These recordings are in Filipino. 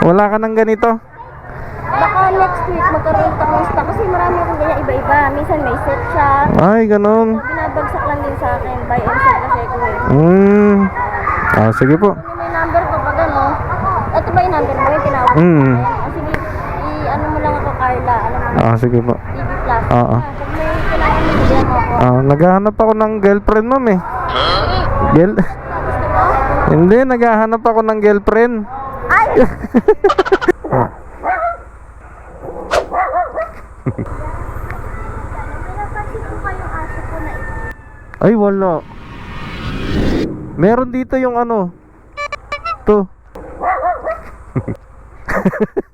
Wala ka ng ganito? Baka next week magkaroon pa ng stock kasi marami akong ganyan iba-iba. Minsan may set siya. Ay, ganun. Binabagsak lang din sa akin. Buy and sell kasi ko eh. Sige po. Ano may number ko pag ano? Ito ba yung number mo? Yung tinawag ko. Sige, ano mo lang ako, Carla. Alam mo. Sige po. TV Plus. Oo. Pag may kailangan mo, bigyan mo ako. Naghahanap ako ng girlfriend, ma'am eh. Gusto mo? Hindi, naghahanap ako ng girlfriend. Ay! Pinapansin ko kayong aso ko na ito. Ay, wala. Meron dito yung ano. To.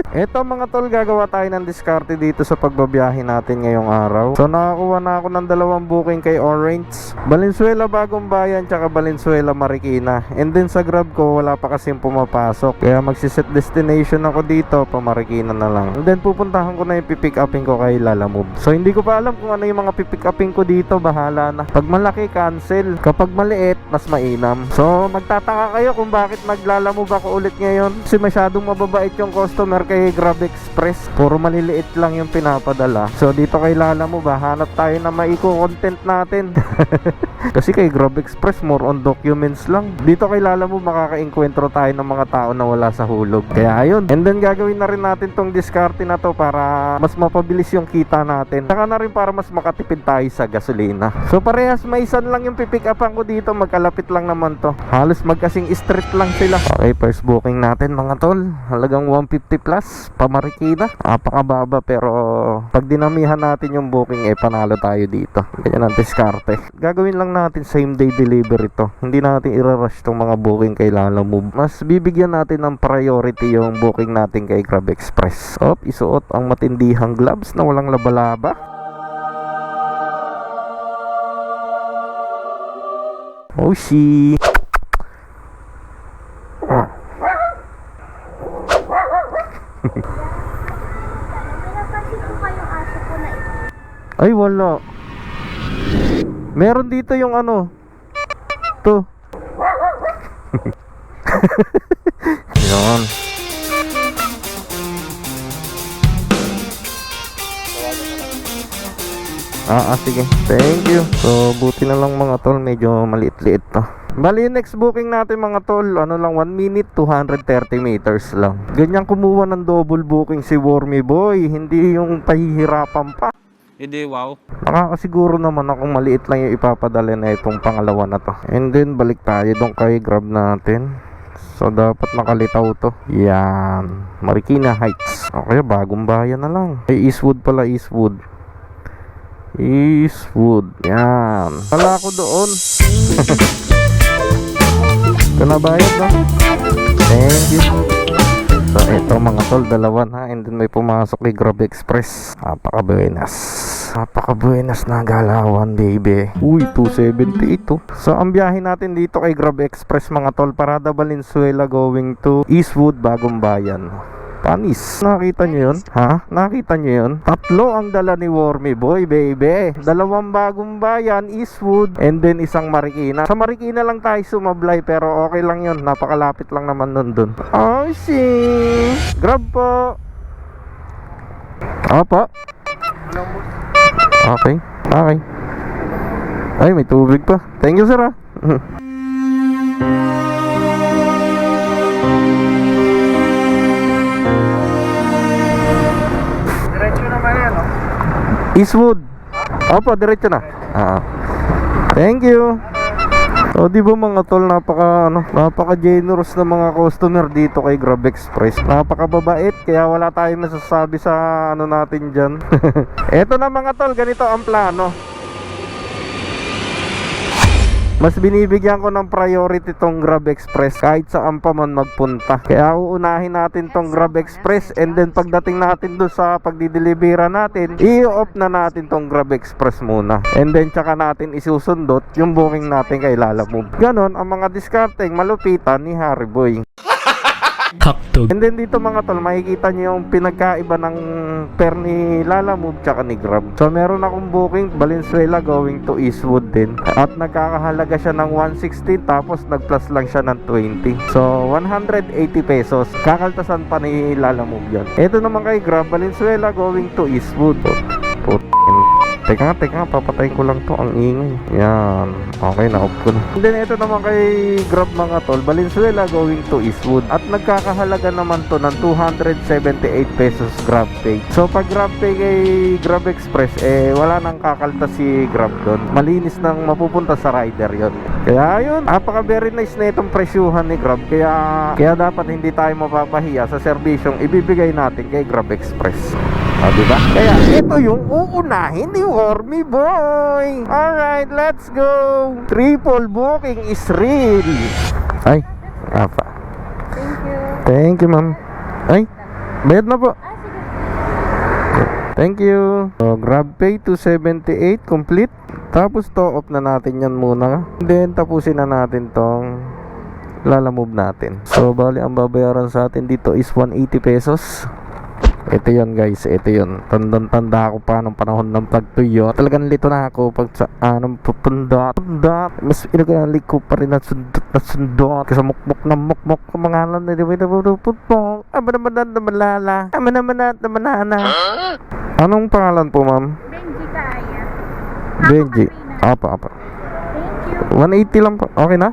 Eto mga tol, gagawa tayo ng diskarte dito sa pagbabiyahe natin ngayong araw. So nakakuha na ako ng 2 booking kay Orange, Valenzuela Bagong Bayan, tsaka Valenzuela Marikina. And then sa Grab ko wala pa kasing pumapasok, kaya magsiset destination ako dito, pa Marikina na lang. And then pupuntahan ko na yung pipick upin ko kay Lalamove. So hindi ko pa alam kung ano yung mga pipick upin ko dito, bahala na. Pag malaki, cancel. Kapag maliit, mas mainam. So magtataka kayo kung bakit naglalamove ako ulit ngayon, kasi masyadong mababait yung customer kay Grab Express. Puro maliliit lang yung pinapadala. So dito kay Lalamove, hanap tayo na maiko-content natin. Kasi kay Grab Express more on documents lang. Dito kay Lalamove makaka-enkwentro tayo ng mga tao na wala sa hulog. Kaya ayun. And then gagawin na rin natin tong diskarte na to para mas mapabilis yung kita natin. Saka na rin para mas makatipid tayo sa gasolina. So parehas maisan lang yung pipick upan ko dito. Magkalapit lang naman to. Halos magkasing street lang sila. Okay, first booking natin mga tol. Halagang 150 plus. Pamarikina. Napakababa pero pag dinamihan natin yung booking panalo tayo dito. Ganyan ang diskarte. Gagawin lang natin same day delivery to. Hindi natin i-rush tong mga booking kay Lalamove. Mas bibigyan natin ng priority yung booking natin kay Grab Express. Isuot ang matindihang gloves na walang laba-laba. Oh shit. Pinapansin ko kayong aso ko na ito. Ay, wala. Meron dito yung ano. To. Yan. Sige. Thank you. So, buti na lang mga tol. Medyo maliit-liit to. Bali, next booking natin mga tol, ano lang, 1 minute, 230 meters lang. Ganyan kumuha ng double booking si Wormy Boy. Hindi yung pahihirapan pa. Hindi, wow. Nakakasiguro naman akong maliit lang yung ipapadala na itong pangalawa na to. And then balik tayo doon kay Grab natin. So dapat makalitaw to. Yan, Marikina Heights. Okay, Bagong Bayan na lang. Ay, Eastwood pala, Eastwood. Yan. Wala ako doon. Ito na bayad, no? Thank you. So ito mga tol, 2 na. And then may pumasok kay Grab Express. Napaka-buenas na galawan, baby. Uy, 270 ito. So ang biyahe natin dito kay Grab Express mga tol, Parada Valenzuela going to Eastwood Bagong Bayan. Panis. Nakita nyo yun? Ha? Nakita nyo yun? 3 ang dala ni Wormy Boy, baby. 2 Bagong Bayan, Eastwood, and then 1 Marikina. Sa Marikina lang tayo sumablay, pero okay lang yun. Napakalapit lang naman nun dun. Oh, see. Grab po. Opo. Okay. Ay, may tubig pa. Thank you, sir, ha. Eastwood. Opo, diretso na. Thank you. O di ba mga tol, napaka-generous na mga customer dito kay Grab Express. Napakababait, kaya wala tayong masasabi sa ano natin diyan. Eto na mga tol, ganito ang plano. Mas binibigyan ko ng priority tong Grab Express kahit saan pa man magpunta. Kaya uunahin natin tong Grab Express, and then pagdating natin doon sa pagdidelibera natin, i-off na natin tong Grab Express muna. And then tsaka natin isusundot yung booking natin kay Lalamove. Ganon ang mga diskarteng malupitan ni Harry Boy. Hotdog. And then dito mga tol, makikita nyo yung pinagkaiba ng pair ni Lalamove tsaka ni Grab. So meron akong booking Valenzuela going to Eastwood din. At nagkakahalaga siya ng 116 tapos nag-plus lang siya ng 20. So 180 pesos. Kakaltasan pa ni Lalamove yan. Ito naman kay Grab, Valenzuela going to Eastwood. Teka nga, papatayin ko lang to. Ang ingay. Yan. Okay, na-off ko na. And then ito naman kay Grab mga tol, Valenzuela going to Eastwood. At nagkakahalaga naman to ng 278 pesos Grab Pay. So pag Grab Pay kay Grab Express, wala nang kakalta si Grab doon. Malinis nang mapupunta sa rider yon. Kaya yun, napaka very nice na itong presyuhan ni Grab. Kaya dapat hindi tayo mapapahiya sa serbisyong ibibigay natin kay Grab Express. Diba? Kaya ito yung uunahin ni Wormy Boy. Alright, let's go. Triple booking is real. Ay, apa. Thank you. Thank you, ma'am. Ay, bayad na po. Thank you. So, Grab Pay 278 complete. Tapos to off na natin yan muna. Then tapusin na natin tong Lalamove natin. So bali ang babayaran sa atin dito is 180 pesos. Ito yun guys, ito yun. Tanda ako pa nung panahon ng pagtuyo. Talagang lito na ako pag sa anong pupundot. Mas inagali ko pa rin na sundot. Kasi mukmuk na mukmuk. Kumangalan na diba na pupundot. Ama naman na malala. Ama naman na manana. Anong pangalan po ma'am? Benji kaya. Benji. Apa. Thank you. 180 lang po. Okay na?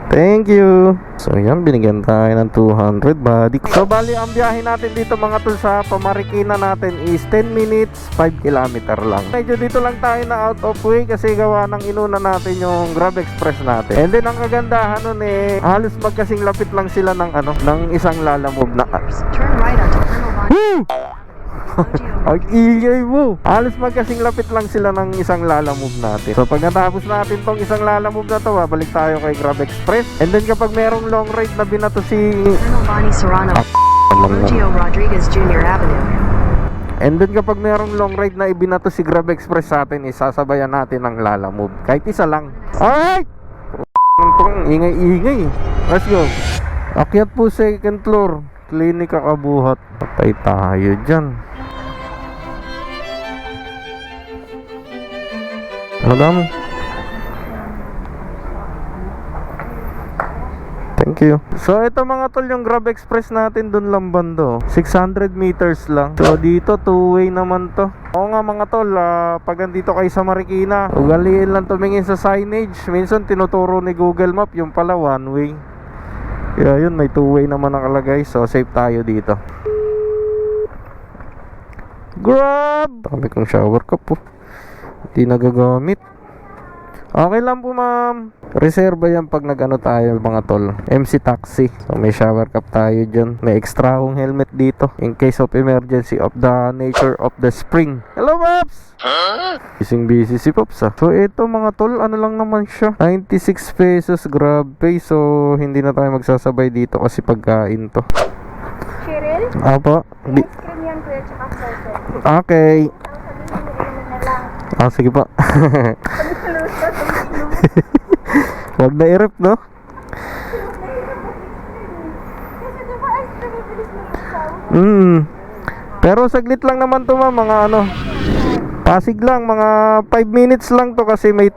Thank you. So yan, binigyan tayo ng 200 body. So bali ang biyahe natin dito mga tol sa Pamarikina natin is 10 minutes 5 kilometer lang. Medyo dito lang tayo na out of way kasi gawa ng inuna natin yung Grab Express natin. And then ang kagandahan nun halos magkasing lapit lang sila ng ng isang Lalamove na Turn right onto Colonel Von. ang ingay mo. Halos magkasing lapit lang sila ng isang Lalamove natin. So pag natapos natin tong isang Lalamove na to, balik tayo kay Grab Express. And then kapag merong long ride na binato si Colonel Bonnie Serrano. Sergio Rodriguez Jr. Avenue. And then kapag merong long ride na ibinato si Grab Express sa atin, isasabayan natin ng Lalamove. Kahit isa lang. Alright! Ingay-ingay. Let's go. Akyat po second floor. Klinika Kabuhat. Patay tayo dyan. Madam. Thank you. So ito mga tol, yung Grab Express natin dun lang bando. 600 meters lang. So dito 2-way naman to. Oo nga mga tol, pag andito kayo sa Marikina, ugaliin lang tumingin sa signage. Minsan tinuturo ni Google Map yung pala 1-way. Kaya yun, may 2-way naman nakalagay. So safe tayo dito. Grab! Dami kong shower cup po. Hindi nagagamit. Okay lang po ma'am. Reserva yan pag nag-ano tayo mga tol. MC Taxi. So may shower cup tayo dyan. May extra akong helmet dito in case of emergency of the nature of the spring. Hello Pops! Busy si Pops So ito mga tol, ano lang naman siya, 96 pesos Grab Pay. So hindi na tayo magsasabay dito kasi pagkain to. Cheryl? Apa? Ice cream yan kuya, tsaka frozen. Okay. Ang sabihin mo na lang. Sige pa. Tumisulot ka, tumisulot. Wag na i-rep, no? Kasi diba ice cream ibilis mo yung saw? Pero saglit lang naman to mga Pasig lang, mga 5 minutes lang to kasi may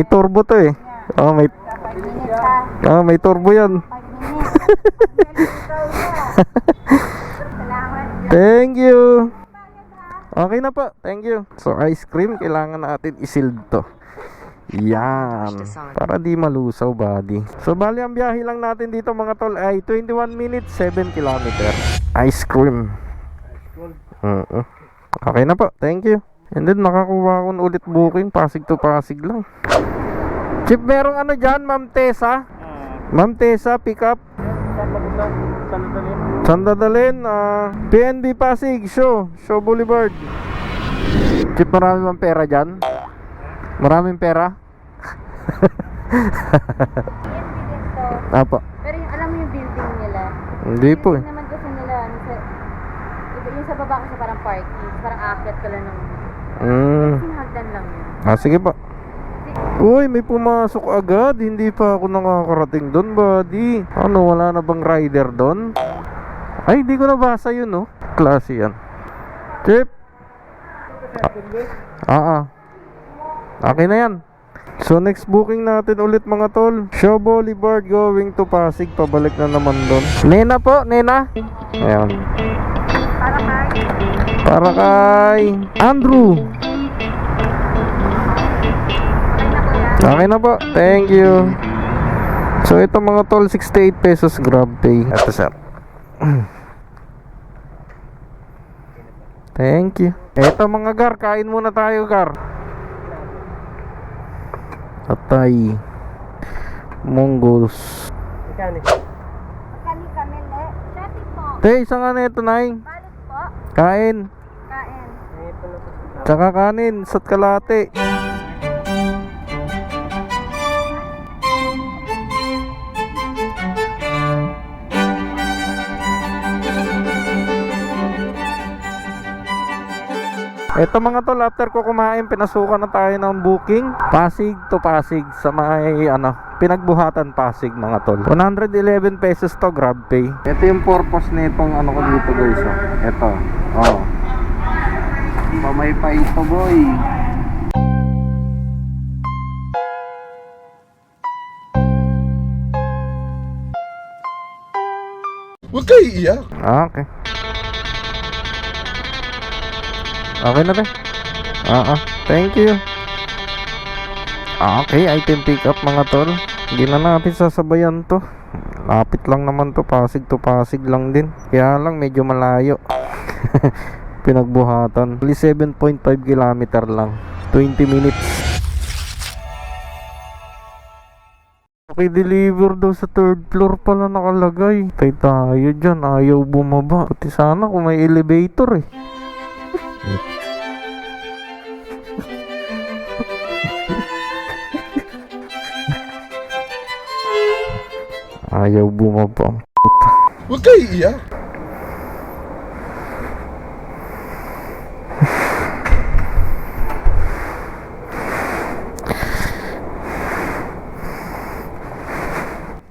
turbo to eh. Oh, may 5 minutes ha. may turbo 'yan. 5 minutes. Salamat. Thank you. Okay na po, thank you. So ice cream, kailangan natin i-sealed to. Yan, para di malusaw body. So bali ang biyahe lang natin dito mga tol ay 21 minutes 7 kilometer. Ice cream. Okay na po, thank you. And then nakakuha ko ulit booking, Pasig to Pasig lang. Chip, merong ano dyan, Ma'am Tessa? Ma'am Tessa, pick up. Sandadalin, PNB Pasig, Show Boulevard. Chip, marami bang pera dyan? Maraming pera? Apa? Pero yung, alam mo yung building nila? Hindi po eh. Yung naman kasi nila, yung sa baba kasi parang parking, parang aakyat ka lang ng sinahagdan lang yun. Sige po. Uy, may pumasok agad. Hindi pa ako nakakarating doon, buddy. Ano, wala na bang rider doon? Ay, di ko nabasa yun, no? Klase yan. Chip! Okay na yan. So next booking natin ulit mga tol, Shaw Boulevard going to Pasig. Pabalik na naman doon. Nena po, Nena. Ayan. Para kay Andrew. Okay na po, thank you. So ito mga tol, 68 pesos Grab Pay. Ito sir. Thank you. Ito mga gar, kain muna tayo gar. Atay mongols. Kani kami le. Dati po. Te, isa nga na ito, Nay. Balik po. Kain. Kain. Tsaka kanin, sat kalate. Ito mga tol, after ko kumain, pinasukan na tayo ng booking Pasig to Pasig sa may pinagbuhatan Pasig mga tol. 111 pesos to Grab Pay. Ito yung purpose nitong ko dito guys. Ito. Pamaypay ito boy. Huwag kayo iiyak. Okay. Okay na ba? Thank you. Okay, item pick up mga tol. Hindi na natin sasabayan to. Lapit lang naman to, Pasig to Pasig lang din. Kaya lang medyo malayo. Pinagbuhatan. 7.5 kilometer lang. 20 minutes. Okay, deliver daw sa 3rd floor pala nakalagay. Tayo dyan, ayaw bumaba. Pati sana kung may elevator eh. Ayaw bumaba. Huwag kayo iiyak.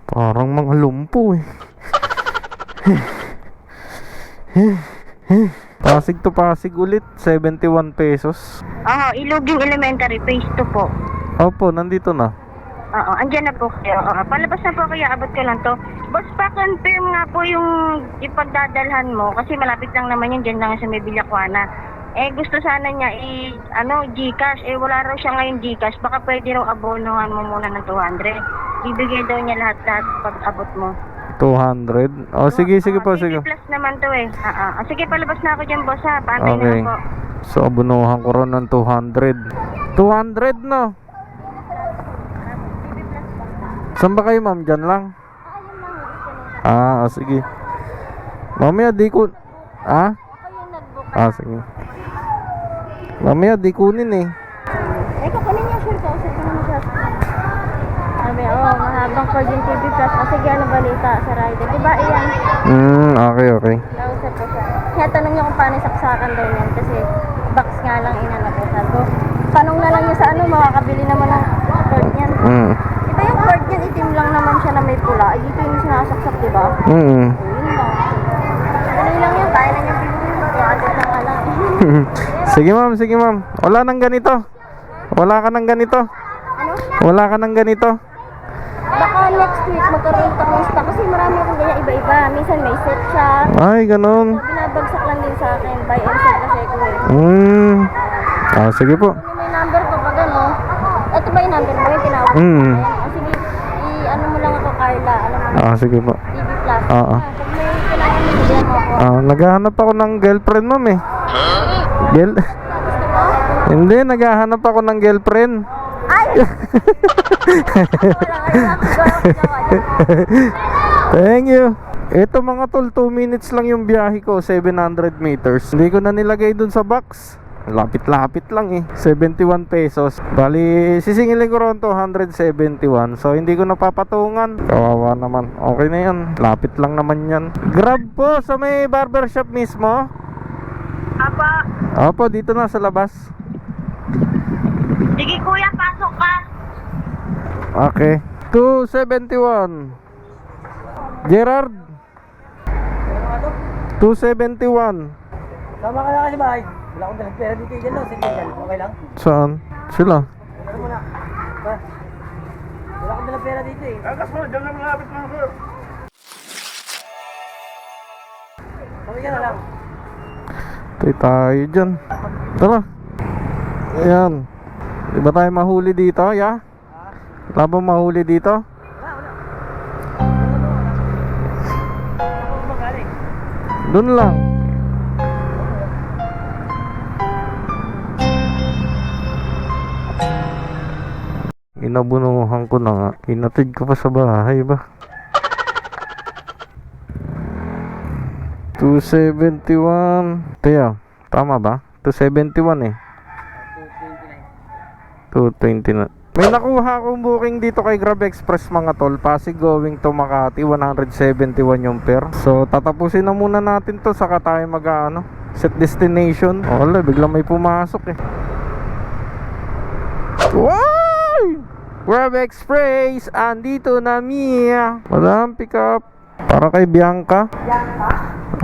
Parang mga lumpo eh. Pasig to Pasig ulit, 71 pesos. Iluging Elementary, phase 2 po. Opo, nandito na. Oo, andyan na po kayo. Palabas na po kayo, abot ko lang to. Boss, pa-confirm nga po yung ipagdadalhan mo kasi malapit lang naman yun, dyan lang sa may Villacwana. Gusto sana niya Gcash. Wala raw siya ngayon Gcash. Baka pwede raw abonohan mo muna ng 200. Ibigay daw niya lahat pag abot mo. 200? Oh, sige po, sige. Plus naman to eh. Sige, palabas na ako dyan, boss ha. Paantay Okay. na po. So, abunuhan ko ron ng 200. 200 no? Saan ba kayo ma'am? Dyan lang? Sige. Mamaya di ko... sige. Mamaya di kunin eh. Kukunin niya sure ko. Sa mo siya. Sabi, mahabang for yung TV Plus. Sige, ano balita sa rider? Diba iyan? Okay. Nausap ko siya. Kaya tanong niya kung paano saksakan daw yan. Kasi box nga lang inanap ko. Sabi ko, tanong na lang niya sa makakabili naman ng cord niyan. Diba yung cord niyan, itim lang naman siya na may pula. Ay, dito yung sinasaksak, diba? Yun lang. Dali lang yan, kaya na niya bilhin. Kaya agad na nga lang. Sige ma'am. Wala nang ganito. Wala ka nang ganito. Ano? Wala ka nang ganito. Baka next week magkaroon pa ng stock kasi marami akong ganyan iba-iba. Minsan may set siya. Ay, ganun. Binabagsak lang din sa akin. Buy and sell kasi ko eh. Sige po. May number ko pag ano. Ito ba yung number mo? Yung tinawag ko. Sige, ano mo lang ako, Carla. Alam mo, Sige po. TV Plus. Oo. Pag may kailangan mo, sabihan mo ako. Naghahanap ako ng girlfriend ma'am eh. Gusto mo? Hindi, naghahanap ako ng girlfriend. Ay! Wala Thank you. Ito mga tol, 2 minutes lang yung biyahe ko, 700 meters. Hindi ko na nilagay dun sa box. Lapit-lapit lang eh. 71 pesos. Bali, sisingilin ko ron to 171. So, hindi ko napapatungan. Kawawa naman. Okay na yan. Lapit lang naman yan. Grab po sa may barbershop mismo. Opo, dito na sa labas. Sige kuya, pasok ka. Okay. 271. Gerard. 271. Tama ka na kasi bahay. Wala akong dalang pera dito dyan, no? Sige dyan. Okay lang? Saan? Sila. Ano muna? Pa? Wala akong dalang pera dito eh. Agas mo, dyan lang malapit mga sir. Okay ka na lang. Tay tayo dyan. Tara. Ayan. Di ba tayo mahuli dito, ya? Wala bang mahuli dito? Ako magaling. Doon lang. Inabunuhan ko na nga. Inatid ko pa sa bahay ba? 271. Kaya, tama ba? 271 eh. 229. May nakuha akong booking dito kay Grab Express mga tol. Pasig going to Makati, 171 yung pair. So tatapusin na muna natin to, saka tayo set destination. Wala, biglang may pumasok eh. Wow! Grab Express, andito na Mia. Madam, pick up. Para kay Bianca.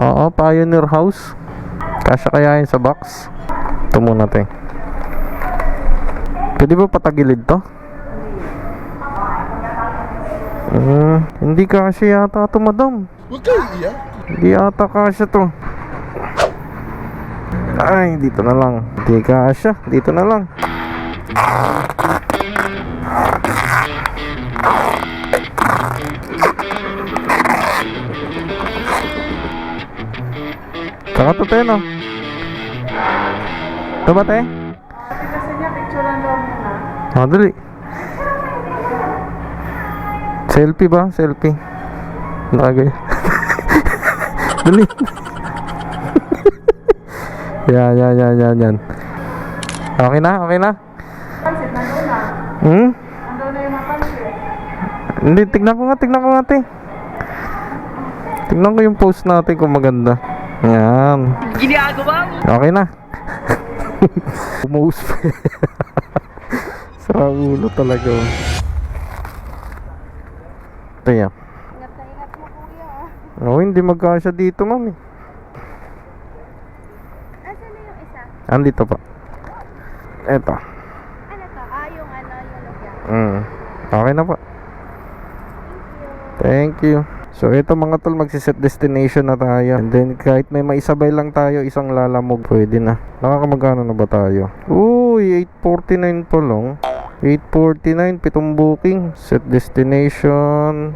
Oo, Pioneer House. Kasya kaya yun sa box. Ito muna tayo. Pwede ba patagilid to? Hindi kasya yata to, madam. Huwag kayo iiyak. Hindi yata kasya to. Ay, dito na lang. Hindi kasya, dito na lang. Saka to tayo, no? Ito ba tayo? Ah, dali. Selfie ba? Selfie. Lagay. Dali. Yan. Okay na? Okay na? Hindi, tignan ko nga, te. Tignan ko yung post natin kung maganda. Yan. Ginagawa mo! Okay na. Umuus pa. Sa ulo talaga. Kaya. Ingat na ingat mo kuya. Oo, hindi magkasya dito, mami. Asan na yung isa? Andito pa. Eto. Ano to? Yung lugyan. Okay na pa. Thank you. So ito mga tol, magsiset destination na tayo. And then kahit may maisabay lang tayo, isang lalamog, pwede na. Nakakamagano na ba tayo? Uy, 8:49 pa lang. 8:49, 7 booking. Set destination.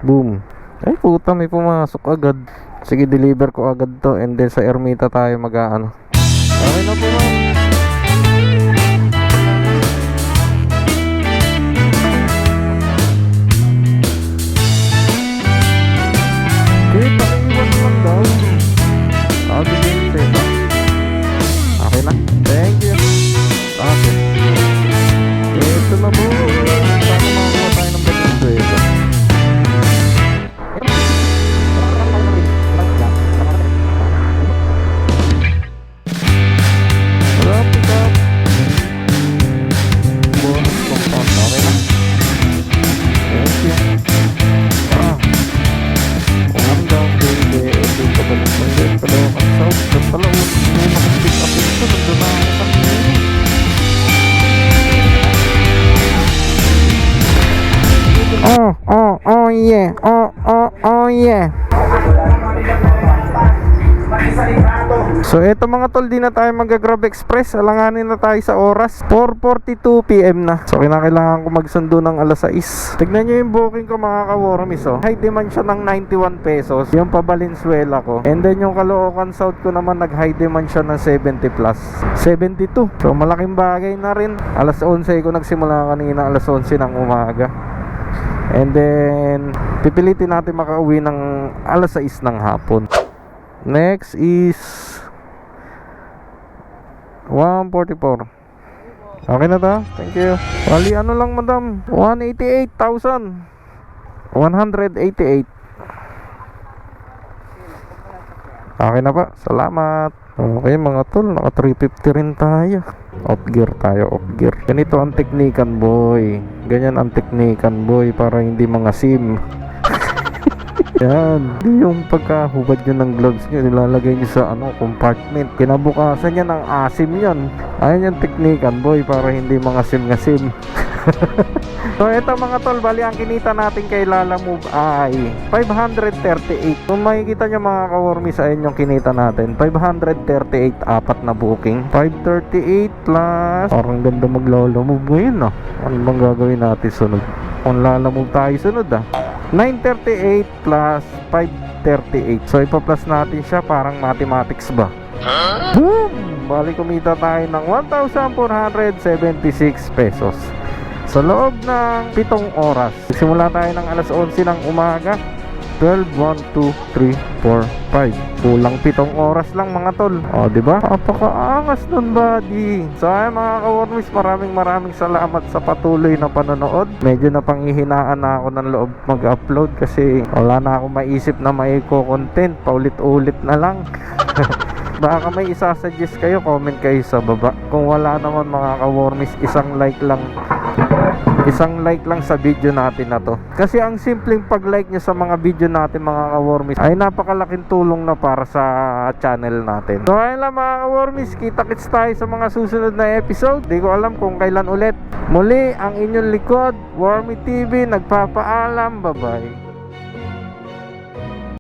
Boom. Ay puta, may pumasok agad. Sige, deliver ko agad to. And then sa Ermita tayo mag-aano. Okay na po, ma'am. Okay, pakiiwan naman daw. Sige, save na. Okay na. Thank you. Okay. Ito na po. Sana makakuha tayo ng Venezuela. Wala, pick up. Bonus compound. Okay na. Thank you. Ang down baby, ito ka ba ng pagkat Caloocan South? Tapos pala, may makapick up ito, nandun na ako kanina. Oh yeah. So eto mga tol, di na tayo mag-Grab Express. Alanganin na tayo sa oras, 4:42 PM na. So kinakailangan ko magsundo ng alas 6. Tignan nyo yung booking ko mga ka-Waramis, oh. High demand siya ng 91 pesos, yung pa Valenzuela ko. And then yung Caloocan South ko naman, nag-high demand siya ng 70 plus 72. So malaking bagay na rin. Alas 11 ko nagsimula kanina, alas 11 ng umaga. And then pipilitin natin makauwi ng alas 6 ng hapon. Next is 144. Okay na ta? Thank you. Wali ano lang madam, 188,000. 188. Okay na pa, salamat. Okay mga tol, naka 350 rin tayo. Off gear tayo, off gear. Ganito ang teknikan boy. Ganyan ang teknikan boy, para hindi mga sim. Yan. Yung pagkahubad nyo ng gloves nyo, nilalagay nyo sa compartment. Kinabukasan yan ang asim yan. Ayan yung teknikan, boy, para hindi mga sim-ngasim. So ito mga tol, bali ang kinita natin kay Lalamove ay 538. Kung makikita nyo mga kawormis, ayun yung kinita natin, 538, apat na booking. 538 plus, parang ganda mag Lalamove ngayon Ano bang gagawin natin sunod? Kung Lalamove tayo sunod 938 plus 538. So ipa-plus natin siya, parang mathematics ba? Boom! Bali kumita tayo ng 1,476 pesos sa loob ng 7 oras. Simula tayo ng alas 11 ng umaga. 12, 1, 2, 3, 4, 5. Kulang 7 oras lang mga tol. O, diba? Napakaangas nun, buddy. So, ay mga kawormis, maraming salamat sa patuloy na panonood. Medyo napanghihinaan na ako ng loob mag-upload kasi wala na akong maisip na may content. Paulit-ulit na lang. Baka may isa-suggest kayo, comment kayo sa baba. Kung wala naman mga kawormis, isang like lang sa video natin na to. Kasi ang simpleng pag-like nyo sa mga video natin mga kawormis ay napakalaking tulong na para sa channel natin. So ayun lang mga kawormis, kita-kits tayo sa mga susunod na episode. Di ko alam kung kailan ulit. Muli ang inyong likod, Wormy TV, nagpapaalam. Bye bye.